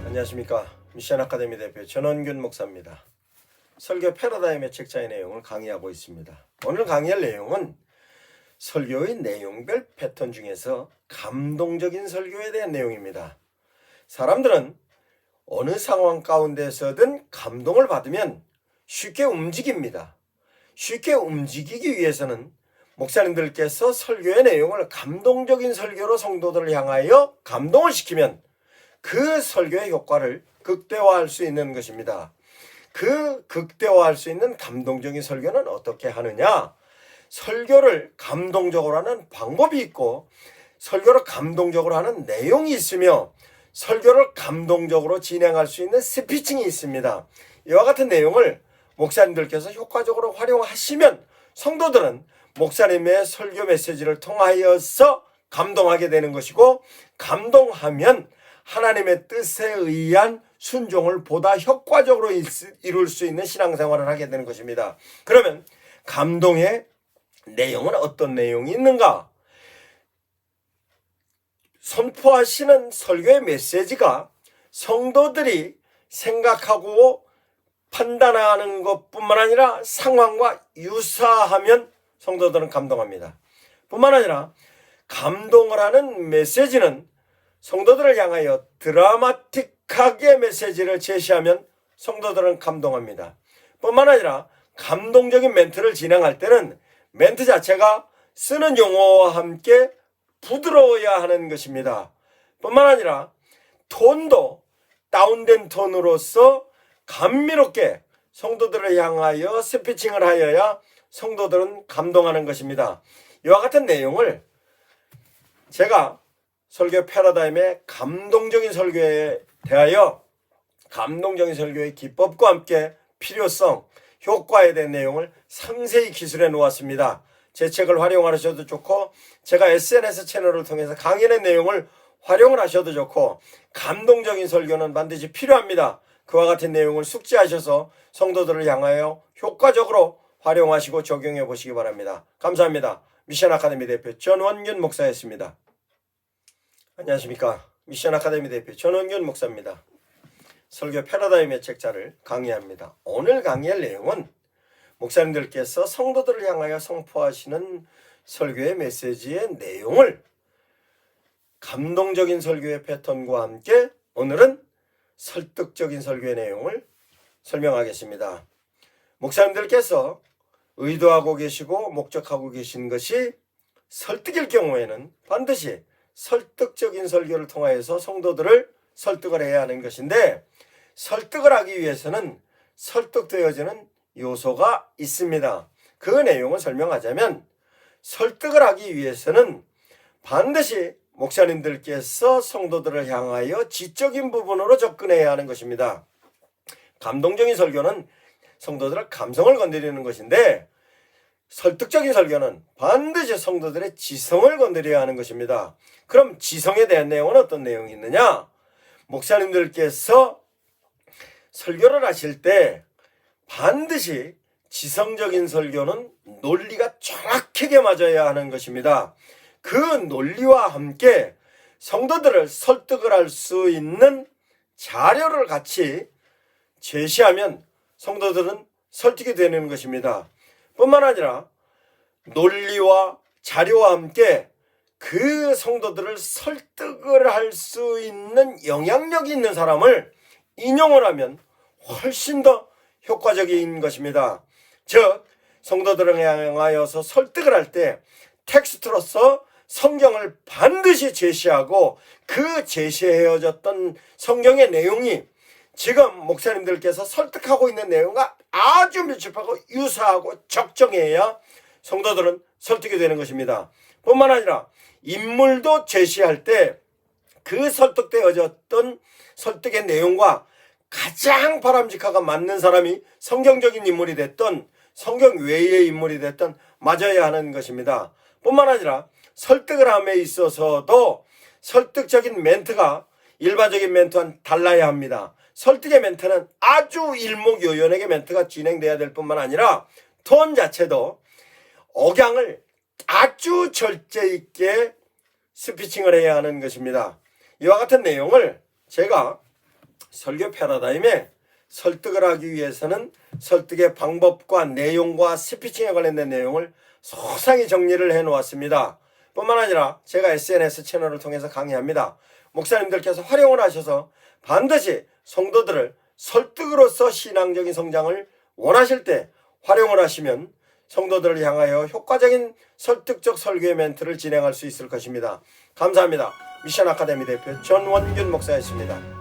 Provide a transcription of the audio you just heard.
안녕하십니까. 미션 아카데미 대표 전원균 목사입니다. 설교 패러다임의 책자의 내용을 강의하고 있습니다. 오늘 강의할 내용은 설교의 내용별 패턴 중에서 감동적인 설교에 대한 내용입니다. 사람들은 어느 상황 가운데서든 감동을 받으면 쉽게 움직입니다. 쉽게 움직이기 위해서는 목사님들께서 설교의 내용을 감동적인 설교로 성도들을 향하여 감동을 시키면 그 설교의 효과를 극대화할 수 있는 것입니다. 그 극대화할 수 있는 감동적인 설교는 어떻게 하느냐? 설교를 감동적으로 하는 방법이 있고 설교를 감동적으로 하는 내용이 있으며 설교를 감동적으로 진행할 수 있는 스피칭이 있습니다. 이와 같은 내용을 목사님들께서 효과적으로 활용하시면 성도들은 목사님의 설교 메시지를 통하여서 감동하게 되는 것이고, 감동하면 하나님의 뜻에 의한 순종을 보다 효과적으로 이룰 수 있는 신앙생활을 하게 되는 것입니다. 그러면 감동의 내용은 어떤 내용이 있는가? 선포하시는 설교의 메시지가 성도들이 생각하고 판단하는 것뿐만 아니라 상황과 유사하면 성도들은 감동합니다. 뿐만 아니라 감동을 하는 메시지는 성도들을 향하여 드라마틱하게 메시지를 제시하면 성도들은 감동합니다. 뿐만 아니라 감동적인 멘트를 진행할 때는 멘트 자체가 쓰는 용어와 함께 부드러워야 하는 것입니다. 뿐만 아니라 톤도 다운된 톤으로서 감미롭게 성도들을 향하여 스피칭을 하여야 성도들은 감동하는 것입니다. 이와 같은 내용을 제가 설교 패러다임의 감동적인 설교에 대하여 감동적인 설교의 기법과 함께 필요성, 효과에 대한 내용을 상세히 기술해 놓았습니다. 제 책을 활용하셔도 좋고 제가 SNS 채널을 통해서 강연의 내용을 활용을 하셔도 좋고, 감동적인 설교는 반드시 필요합니다. 그와 같은 내용을 숙지하셔서 성도들을 향하여 효과적으로 활용하시고 적용해 보시기 바랍니다. 감사합니다. 미션 아카데미 대표 전원균 목사였습니다. 안녕하십니까. 미션 아카데미 대표 전원균 목사입니다. 설교 패러다임의 책자를 강의합니다. 오늘 강의할 내용은 목사님들께서 성도들을 향하여 선포하시는 설교의 메시지의 내용을 감동적인 설교의 패턴과 함께 오늘은 설득적인 설교의 내용을 설명하겠습니다. 목사님들께서 의도하고 계시고 목적하고 계신 것이 설득일 경우에는 반드시 설득적인 설교를 통하여서 성도들을 설득을 해야 하는 것인데, 설득을 하기 위해서는 설득되어지는 요소가 있습니다. 그 내용을 설명하자면, 설득을 하기 위해서는 반드시 목사님들께서 성도들을 향하여 지적인 부분으로 접근해야 하는 것입니다. 감동적인 설교는 성도들의 감성을 건드리는 것인데, 설득적인 설교는 반드시 성도들의 지성을 건드려야 하는 것입니다. 그럼 지성에 대한 내용은 어떤 내용이 있느냐? 목사님들께서 설교를 하실 때 반드시 지성적인 설교는 논리가 정확하게 맞아야 하는 것입니다. 그 논리와 함께 성도들을 설득을 할 수 있는 자료를 같이 제시하면 성도들은 설득이 되는 것입니다. 뿐만 아니라 논리와 자료와 함께 그 성도들을 설득을 할 수 있는 영향력이 있는 사람을 인용을 하면 훨씬 더 효과적인 것입니다. 즉, 성도들을 향하여서 설득을 할 때 텍스트로서 성경을 반드시 제시하고 그 제시해졌던 성경의 내용이 지금 목사님들께서 설득하고 있는 내용과 아주 밀접하고 유사하고 적정해야 성도들은 설득이 되는 것입니다. 뿐만 아니라 인물도 제시할 때 그 설득되어졌던 설득의 내용과 가장 바람직하고 맞는 사람이 성경적인 인물이 됐던 성경 외의 인물이 됐던 맞아야 하는 것입니다. 뿐만 아니라 설득을 함에 있어서도 설득적인 멘트가 일반적인 멘트와는 달라야 합니다. 설득의 멘트는 아주 일목요연하게 멘트가 진행돼야 될 뿐만 아니라 톤 자체도 억양을 아주 절제 있게 스피칭을 해야 하는 것입니다. 이와 같은 내용을 제가 설교 패러다임에 설득을 하기 위해서는 설득의 방법과 내용과 스피칭에 관련된 내용을 소상히 정리를 해 놓았습니다. 뿐만 아니라 제가 SNS 채널을 통해서 강의합니다. 목사님들께서 활용을 하셔서 반드시 성도들을 설득으로서 신앙적인 성장을 원하실 때 활용을 하시면 성도들을 향하여 효과적인 설득적 설교의 멘트를 진행할 수 있을 것입니다. 감사합니다. 미션 아카데미 대표 전원균 목사였습니다.